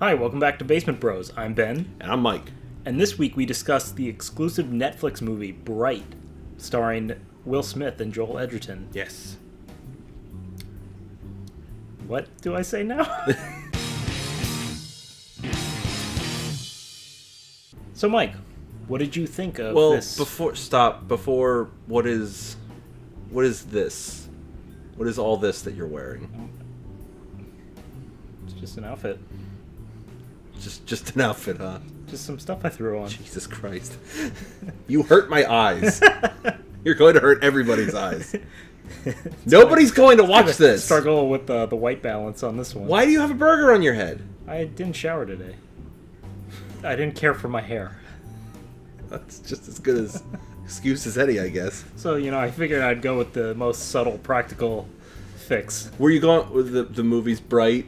Hi, welcome back to Basement Bros. I'm Ben. And I'm Mike. And this week we discuss the exclusive Netflix movie, Bright, starring Will Smith and Joel Edgerton. Yes. What do I say now? So, Mike, what did you think of this? Before, what is this? What is all this that you're wearing? It's just an outfit. Just an outfit, huh? Just some stuff I threw on. Jesus Christ. You hurt my eyes. You're going to hurt everybody's eyes. Nobody's going to watch this. Struggle with the white balance on this one. Why do you have a burger on your head? I didn't shower today. I didn't care for my hair. That's just as good as excuse as any, I guess. So, I figured I'd go with the most subtle, practical fix. Were you going with the movie's Bright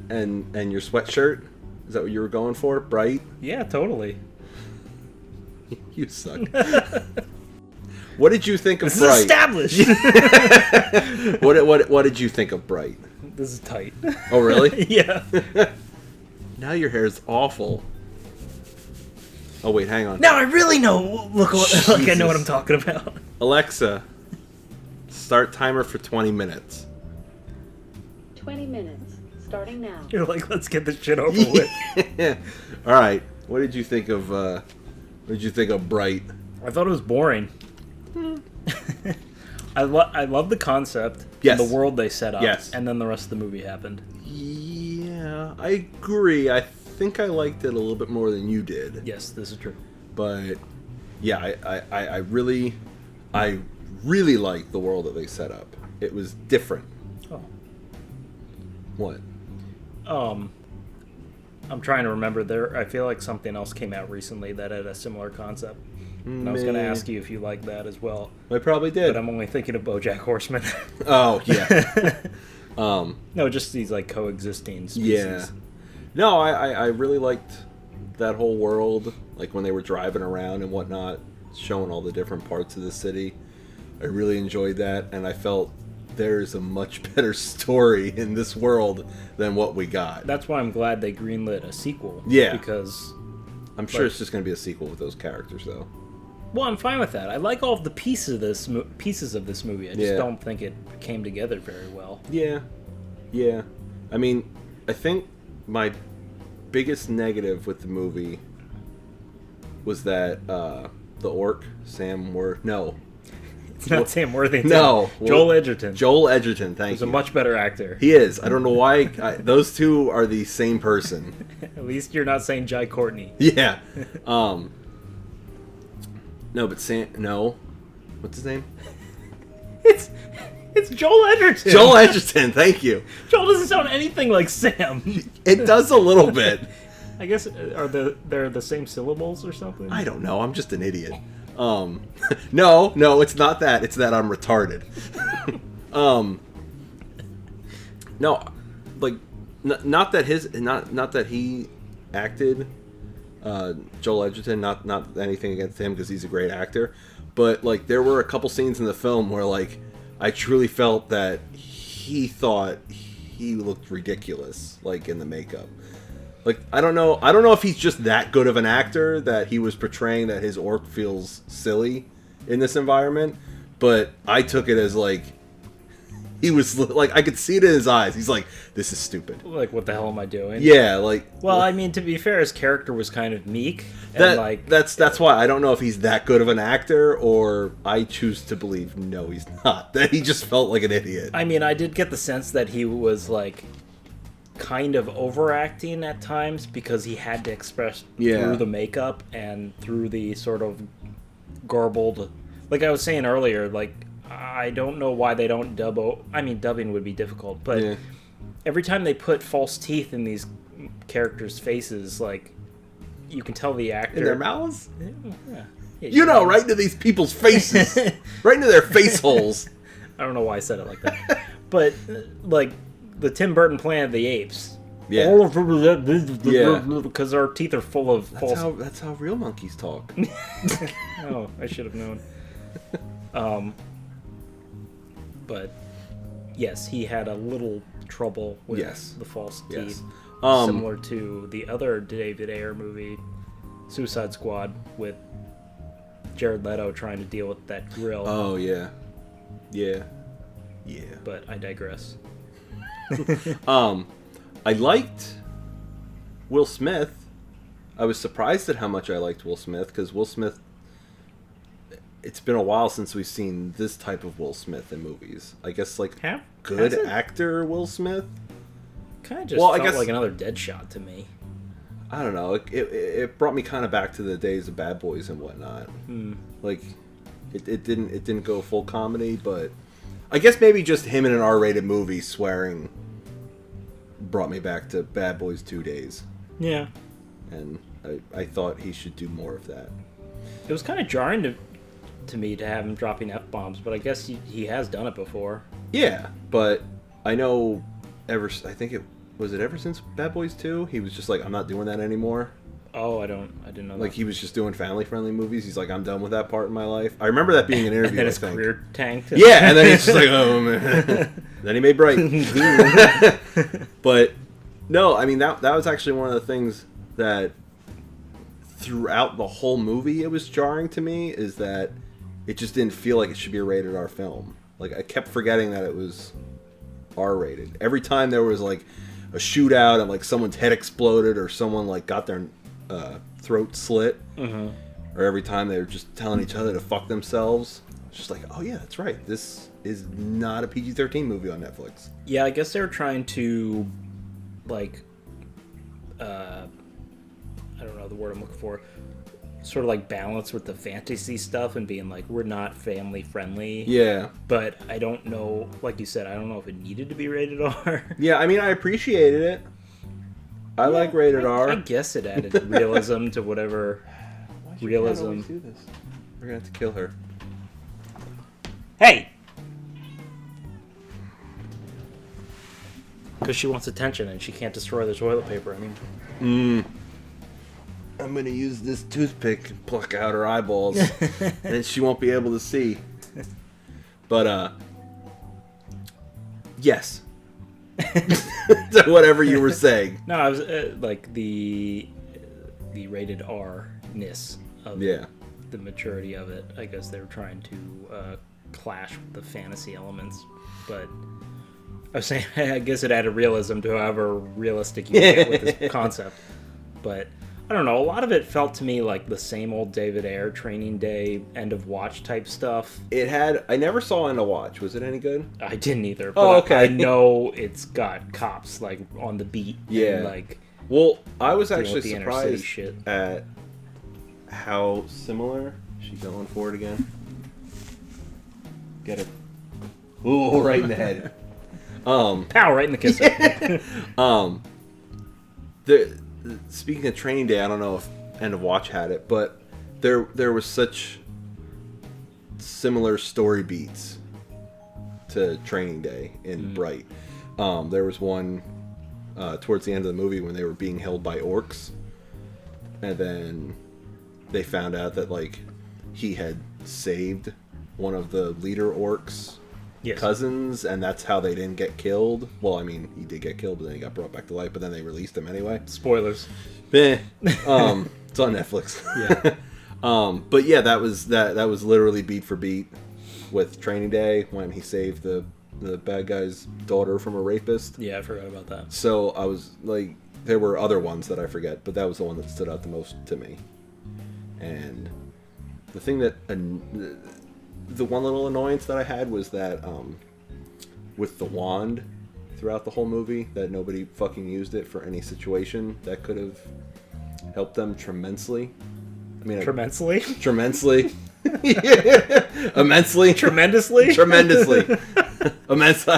and your sweatshirt? Is that what you were going for? Bright? Yeah, totally. You suck. What did you think of This Bright? is established! What did you think of Bright? This is tight. Oh, really? Yeah. Now your hair is awful. Oh, wait, hang on. Now I really know. Like I know what I'm talking about. Alexa, start timer for 20 minutes. 20 minutes, starting now. You're like, let's get this shit over with. All right. What did you think of Bright? I thought it was boring. I love the concept. Yes. And the world they set up. Yes. And then the rest of the movie happened. Yeah, I agree. I think I liked it a little bit more than you did. Yes, this is true. But yeah, I really like the world that they set up. It was different. Oh. What? I'm trying to remember. I feel like something else came out recently that had a similar concept. And I was going to ask you if you like that as well. I probably did. But I'm only thinking of BoJack Horseman. Oh, yeah. No, just these like coexisting species. Yeah. No, I really liked that whole world, like when they were driving around and whatnot, showing all the different parts of the city. I really enjoyed that, and I felt there's a much better story in this world than what we got. That's why I'm glad they greenlit a sequel. Yeah. Because I'm sure it's just going to be a sequel with those characters, though. well, I'm fine with that. I like all of the pieces of this movie. I just don't think it came together very well. Yeah. Yeah. I mean, I think my biggest negative with the movie was that the orc, It's not Sam Worthington. No. Joel Edgerton. Joel Edgerton, thank you. He's a much better actor. He is. I don't know why. Those two are the same person. At least you're not saying Jai Courtney. Yeah. No, but No. What's his name? It's Joel Edgerton. Joel Edgerton, thank you. Joel doesn't sound anything like Sam. It does a little bit. I guess they're the same syllables or something? I don't know. I'm just an idiot. No, it's not that. It's that I'm retarded. No, like, not that he acted. Joel Edgerton, not anything against him because he's a great actor, but like there were a couple scenes in the film where like I truly felt that he thought he looked ridiculous, like in the makeup. Like I don't know if he's just that good of an actor that he was portraying that his orc feels silly in this environment, but I took it as like he was like I could see it in his eyes. He's like, this is stupid. Like, what the hell am I doing? Yeah, like. Well, I mean, to be fair, his character was kind of meek. That's why I don't know if he's that good of an actor, or I choose to believe no, he's not. That he just felt like an idiot. I mean, I did get the sense that he was like kind of overacting at times because he had to express through the makeup and through the sort of garbled. Like I was saying earlier, like. I don't know why they don't dubbing would be difficult, but every time they put false teeth in these characters' faces, like, you can tell the actor... In their mouths? Yeah. Right into these people's faces. Right into their face holes. I don't know why I said it like that. But, like, the Tim Burton Planet of the Apes. Yeah. Because our teeth are full of false... That's how real monkeys talk. Oh, I should have known. But yes, he had a little trouble with the false teeth. similar to the other David Ayer movie, Suicide Squad, with Jared Leto trying to deal with that grill. Oh, yeah. But I digress. I liked Will Smith. I was surprised at how much I liked Will Smith, because Will Smith, it's been a while since we've seen this type of Will Smith in movies. I guess, like, good actor Will Smith. Kind of just felt like another Deadshot to me. I don't know. It brought me kind of back to the days of Bad Boys and whatnot. Like, it didn't go full comedy, but I guess maybe just him in an R-rated movie swearing brought me back to Bad Boys 2 days. Yeah. And I thought he should do more of that. It was kind of jarring to me to have him dropping F-bombs, but I guess he has done it before. Yeah, but I know ever since Bad Boys 2, he was just like, I'm not doing that anymore. Oh, I didn't know that. Like, he was just doing family-friendly movies. He's like, I'm done with that part in my life. I remember that being an interview, and then his career tanked. Yeah, and then he's just like, oh, man. Then he made Bright. But, no, I mean, that was actually one of the things that throughout the whole movie it was jarring to me, is that it just didn't feel like it should be a rated R film. Like, I kept forgetting that it was R-rated. Every time there was, like, a shootout and, like, someone's head exploded or someone, like, got their throat slit, or every time they were just telling each other to fuck themselves, it's just like, oh, yeah, that's right. This is not a PG-13 movie on Netflix. Yeah, I guess they were trying to, like, I don't know the word I'm looking for, sort of like balance with the fantasy stuff and being like, we're not family friendly. Yeah. But I don't know, like you said, I don't know if it needed to be rated R. Yeah, I mean, I appreciated it. I like rated R. I guess it added realism to whatever realism. Why do this? We're gonna have to kill her. Hey! Because she wants attention and she can't destroy the toilet paper. I mean... I'm gonna use this toothpick and pluck out her eyeballs, and then she won't be able to see. But yes. To whatever you were saying. No, I was like the rated R-ness of the maturity of it. I guess they were trying to clash with the fantasy elements, but I was saying I guess it added realism to however realistic you get with this concept, but. I don't know, a lot of it felt to me like the same old David Ayer Training Day, End of Watch type stuff. I never saw End of Watch. Was it any good? I didn't either, but okay. I know it's got cops, like, on the beat. Yeah. And, like, well, I was actually surprised at how similar... Is she going for it again? Get it. Ooh, right in the head. Pow, right in the kisser. Speaking of Training Day, I don't know if End of Watch had it, but there was such similar story beats to Training Day in Bright. There was one towards the end of the movie when they were being held by orcs, and then they found out that, like, he had saved one of the leader orcs' cousins, and that's how they didn't get killed. Well, I mean, he did get killed, but then he got brought back to life, but then they released him anyway. Spoilers. It's on Netflix. Yeah. But yeah, that was literally beat for beat with Training Day when he saved the bad guy's daughter from a rapist. Yeah, I forgot about that. So I was like, there were other ones that I forget, but that was the one that stood out the most to me. And the thing that the one little annoyance that I had was that with the wand throughout the whole movie, that nobody fucking used it for any situation that could have helped them tremendously. I mean, tremendously? Tremendously. Immensely. Tremendously? Tremendously. Immensely.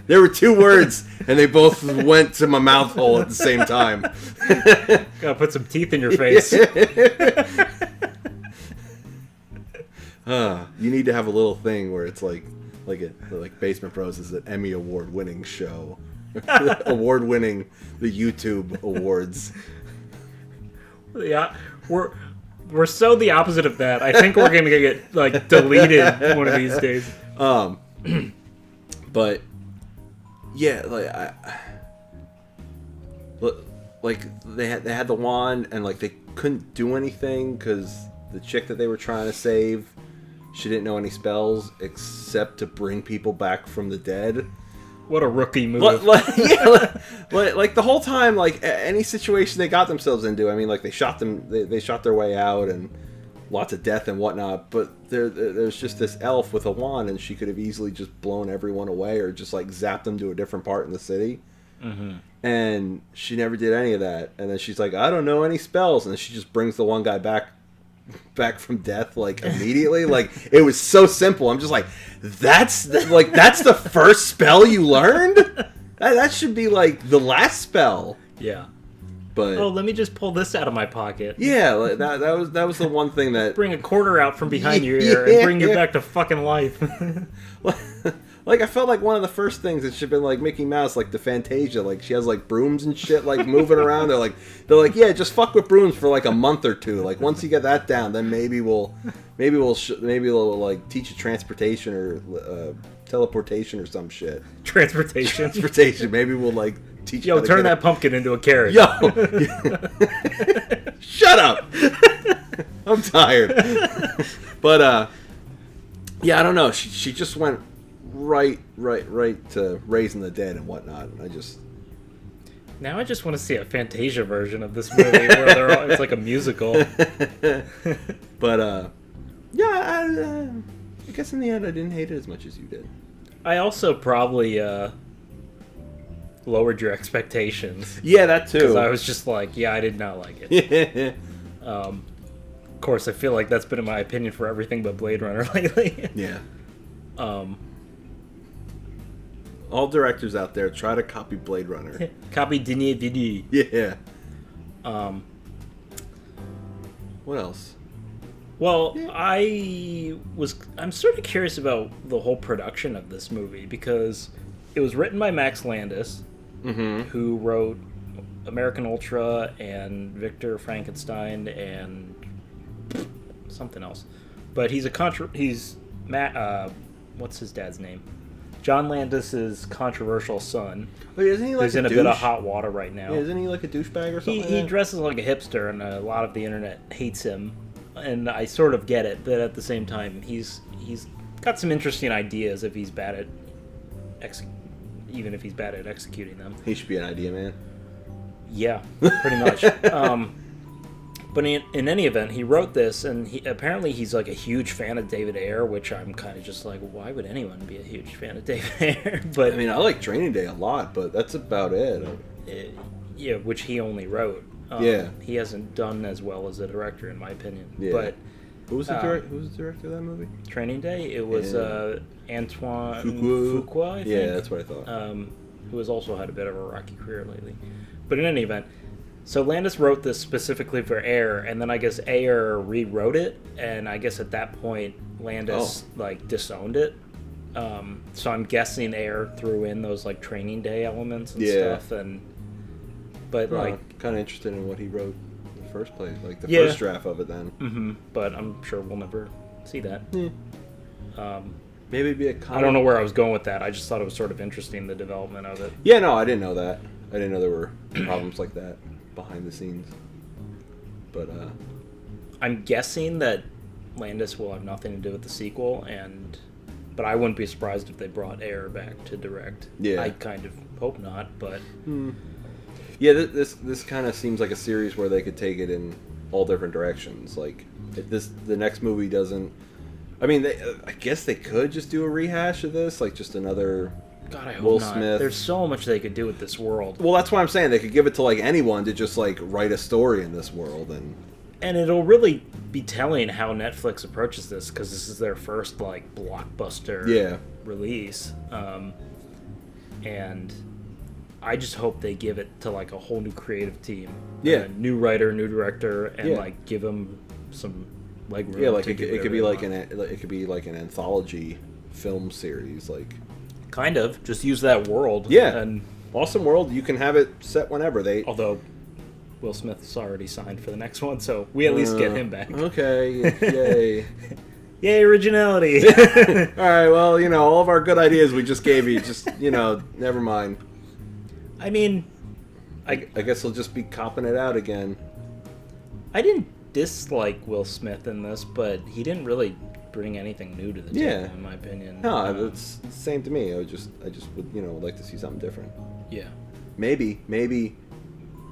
There were two words, and they both went to my mouth hole at the same time. Gotta put some teeth in your face. You need to have a little thing where it's like Basement Bros is an Emmy award-winning show, award-winning the YouTube awards. Yeah, we're so the opposite of that. I think we're gonna get like deleted one of these days. But yeah, like like they had the wand and like they couldn't do anything because the chick that they were trying to save, she didn't know any spells except to bring people back from the dead. What a rookie move. Like the whole time, like any situation they got themselves into, I mean, like they shot their way out and lots of death and whatnot, but there's just this elf with a wand and she could have easily just blown everyone away or just like zapped them to a different part in the city. Mm-hmm. And she never did any of that. And then she's like, I don't know any spells. And then she just brings the one guy back from death like immediately. Like it was so simple. I'm just like, that's the first spell you learned? That should be like the last spell. Yeah. But let me just pull this out of my pocket. Yeah, like that was the one thing that bring a quarter out from behind your ear and bring you back to fucking life. Like I felt like one of the first things that should have been like Mickey Mouse, like the Fantasia, like she has like brooms and shit like moving around. They're like, yeah, just fuck with brooms for like a month or two. Like once you get that down, then maybe we'll like teach you transportation or teleportation or some shit. Transportation. Maybe we'll like teach you. Yo, turn that pumpkin into a carrot. Yo, shut up. I'm tired. But yeah, I don't know. She just went right to raising the dead and whatnot. And I just want to see a Fantasia version of this movie where it's like a musical. But yeah, I guess in the end I didn't hate it as much as you did. I also probably lowered your expectations. Yeah, that too. Because I was just like, yeah, I did not like it. Of course, I feel like that's been in my opinion for everything but Blade Runner lately. Yeah. All directors out there, try to copy Blade Runner. Copy Denis Villeneuve. Yeah. What else? Well, yeah. I'm sort of curious about the whole production of this movie because it was written by Max Landis, who wrote American Ultra and Victor Frankenstein and something else. But he's what's his dad's name? John Landis's controversial son. Wait, isn't he like who's in a bit of hot water right now? Yeah, isn't he like a douchebag or something? He dresses like a hipster, and a lot of the internet hates him. And I sort of get it, but at the same time, he's got some interesting ideas. If he's bad at even if he's bad at executing them, he should be an idea man. Yeah, pretty much. But in any event, he wrote this, and apparently he's like a huge fan of David Ayer, which I'm kind of just like, why would anyone be a huge fan of David Ayer? But I mean, I like Training Day a lot, but that's about it. Yeah, which he only wrote. Yeah, he hasn't done as well as a director, in my opinion. Yeah. But who was the director of that movie? Training Day. It was Antoine Fuqua, I think. Yeah, that's what I thought. Who has also had a bit of a rocky career lately. But in any event. So Landis wrote this specifically for Ayer, and then I guess Ayer rewrote it, and I guess at that point Landis disowned it. So I'm guessing Ayer threw in those like Training Day elements and stuff, but kind of interested in what he wrote in the first place, like the first draft of it. Then, but I'm sure we'll never see that. Maybe it'd be a I don't know where I was going with that. I just thought it was sort of interesting, the development of it. Yeah, no, I didn't know that. I didn't know there were problems like that behind the scenes. But I'm guessing that Landis will have nothing to do with the sequel, but I wouldn't be surprised if they brought Ayer back to direct. Yeah, I kind of hope not, but yeah, this kind of seems like a series where they could take it in all different directions. Like the next movie doesn't. I mean, I guess they could just do a rehash of this, like just another. God, I hope Will not. Smith. There's so much they could do with this world. Well, that's what I'm saying. They could give it to like anyone to just like write a story in this world, and it'll really be telling how Netflix approaches this because this is their first like blockbuster release, and I just hope they give it to like a whole new creative team, new writer, new director, and like give them some leg room. Yeah, like it could be like an anthology film series, like. Kind of. Just use that world. Yeah. And awesome world. You can have it set whenever. Although Will Smith's already signed for the next one, so we at least get him back. Okay. Yay. Yay, originality. All right, well, all of our good ideas we just gave you, just, never mind. I mean, I guess he'll just be copping it out again. I didn't dislike Will Smith in this, but he didn't really bring anything new to the table, in my opinion. No, it's the same to me. I just would like to see something different. Yeah. Maybe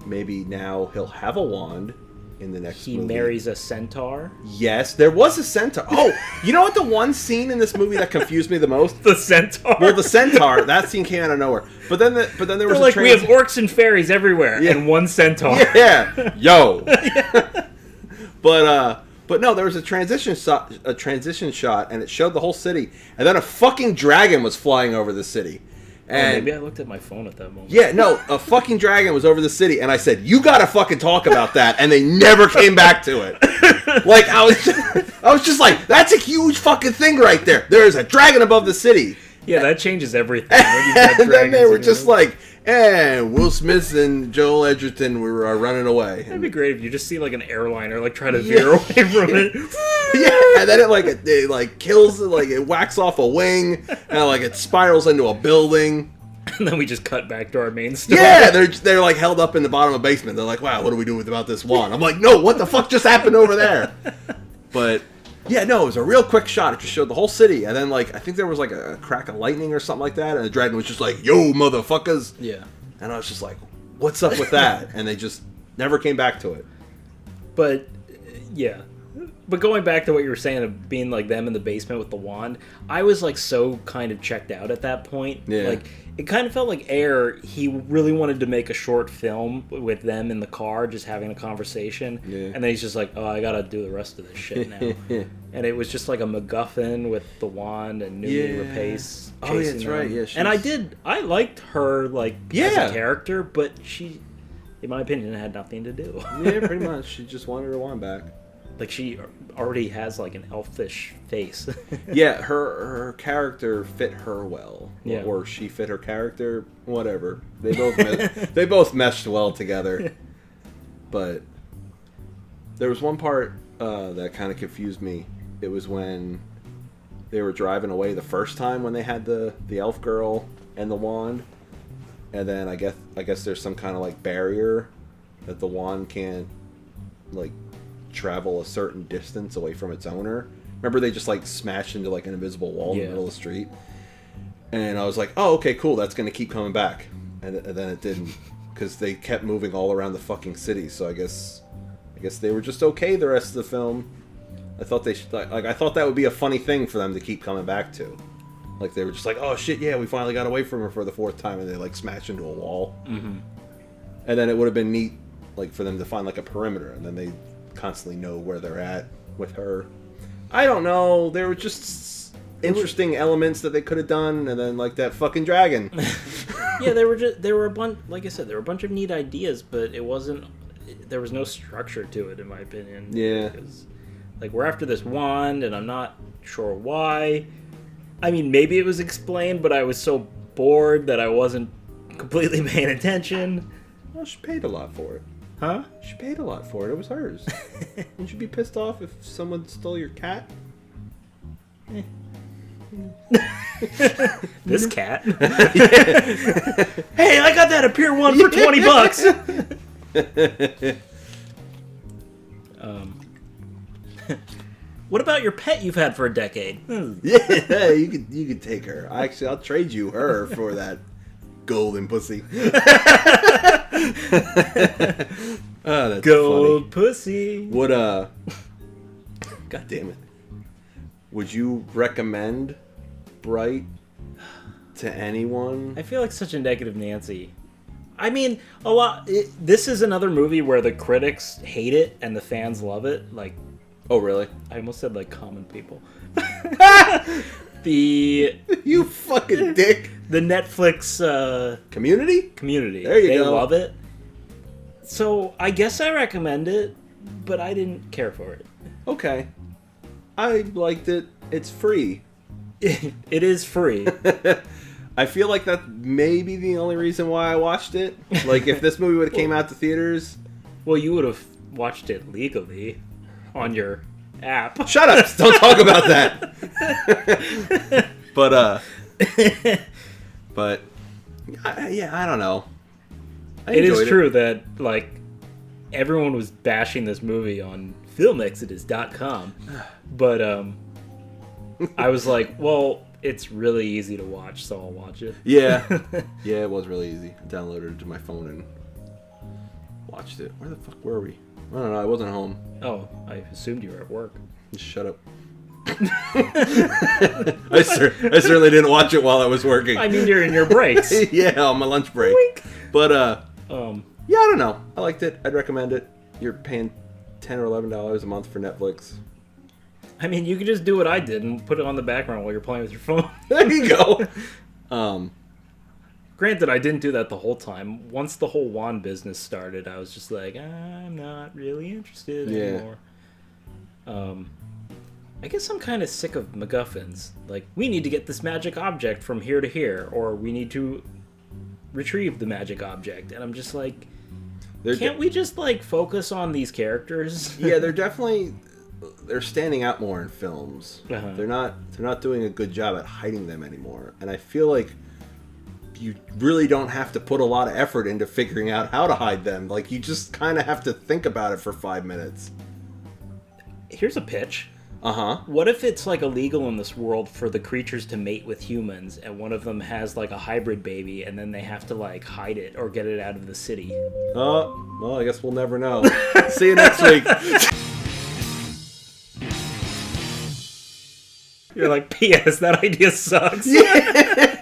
now he'll have a wand in the next movie. He marries a centaur? Yes, there was a centaur. Oh, you know what the one scene in this movie that confused me the most? The centaur. Well, the centaur, that scene came out of nowhere. But then there was like, we have orcs and fairies everywhere, and one centaur. Yeah. Yo. But no, there was a transition shot, and it showed the whole city, and then a fucking dragon was flying over the city. And maybe I looked at my phone at that moment. Yeah, no, a fucking dragon was over the city, and I said, "You gotta fucking talk about that," and they never came back to it. Like I was just like, "That's a huge fucking thing right there." There is a dragon above the city. Yeah, that changes everything. And then they were just like, and Will Smith and Joel Edgerton were running away. That'd be great if you just see like an airliner like try to veer away from it. Yeah, and then it kills, it whacks off a wing, and it spirals into a building. And then we just cut back to our main story. Yeah, they're like held up in the bottom of a basement. They're like, wow, what do we do about this wand? I'm like, no, what the fuck just happened over there? But yeah, no, it was a real quick shot. It just showed the whole city, and then I think there was a crack of lightning or something like that, and the dragon was just like, yo, motherfuckers. Yeah. And I was just like, what's up with that? And they just never came back to it. But yeah. But going back to what you were saying of being like them in the basement with the wand, I was so kind of checked out at that point. Yeah. It kind of felt like Ayer, he really wanted to make a short film with them in the car just having a conversation. Yeah. And then he's just like, oh, I gotta do the rest of this shit now. And it was just like a MacGuffin with the wand and Noomi Rapace chasing Oh, yeah, that's them. right. Yeah, and I liked her as a character, but she, in my opinion, had nothing to do. Yeah, pretty much. She just wanted her wand back. She already has an elfish face. Yeah, her character fit her well. Yeah. Or she fit her character, whatever. They both meshed well together. But there was one part that kind of confused me. It was when they were driving away the first time when they had the elf girl and the wand. And then I guess there's some kind of barrier that the wand can't travel a certain distance away from its owner. Remember they just smashed into an invisible wall in the middle of the street, and I was like, oh, okay, cool, that's gonna keep coming back, and then it didn't, because they kept moving all around the fucking city. So I guess they were just okay the rest of the film. I thought they should, I thought that would be a funny thing for them to keep coming back to. They were just like, oh shit, yeah, we finally got away from her for the fourth time, and they smashed into a wall. Mm-hmm. And then it would have been neat for them to find a perimeter, and then they constantly know where they're at with her. I don't know. There were just interesting elements that they could have done, and then that fucking dragon. Yeah, there were a bunch. Like I said, there were a bunch of neat ideas, but it wasn't. There was no structure to it, in my opinion. Yeah. Because, we're after this wand, and I'm not sure why. I mean, maybe it was explained, but I was so bored that I wasn't completely paying attention. Well, she paid a lot for it. Huh? She paid a lot for it. It was hers. Wouldn't you be pissed off if someone stole your cat? This cat? Hey, I got that at Pier 1 for $20. What about your pet you've had for a decade? Yeah, you could take her. I'll trade you her for that golden pussy. Oh, that's Gold funny. pussy. Would God damn it. Would you recommend Bright to anyone? I feel like such a negative Nancy. I mean, a lot. This is another movie where the critics hate it and the fans love it. Oh, really? I almost said common people. You fucking dick. The Netflix Community? There you they go. love it. So I guess I recommend it, but I didn't care for it. Okay. I liked it. It's free. It is free. I feel like that may be the only reason why I watched it. If this movie would have came out to theaters... Well, you would have watched it legally on your app. Shut up! Don't talk about that! But, yeah, I don't know. It is true that, like, everyone was bashing this movie on filmexodus.com, but I was like, well, it's really easy to watch, so I'll watch it. Yeah. Yeah, it was really easy. I downloaded it to my phone and watched it. Where the fuck were we? I don't know. I wasn't home. Oh, I assumed you were at work. Just shut up. I certainly didn't watch it while I was working. I mean, you're in your breaks. Yeah, on my lunch break. Wink. But, yeah, I don't know. I liked it. I'd recommend it. You're paying $10 or $11 a month for Netflix. I mean, you could just do what I did and put it on the background while you're playing with your phone. There you go. Granted, I didn't do that the whole time. Once the whole wand business started, I was just like, I'm not really interested anymore. I guess I'm kind of sick of MacGuffins. Like, we need to get this magic object from here to here, or we need to retrieve the magic object. And I'm just like, can't we just, like, focus on these characters? Yeah, they're standing out more in films. Uh-huh. They're not doing a good job at hiding them anymore. And I feel like you really don't have to put a lot of effort into figuring out how to hide them. Like, you just kind of have to think about it for 5 minutes. Here's a pitch. Uh-huh. What if it's, like, illegal in this world for the creatures to mate with humans, and one of them has, like, a hybrid baby, and then they have to, like, hide it or get it out of the city? Oh, well, I guess we'll never know. See you next week. You're like, P.S., that idea sucks. Yeah.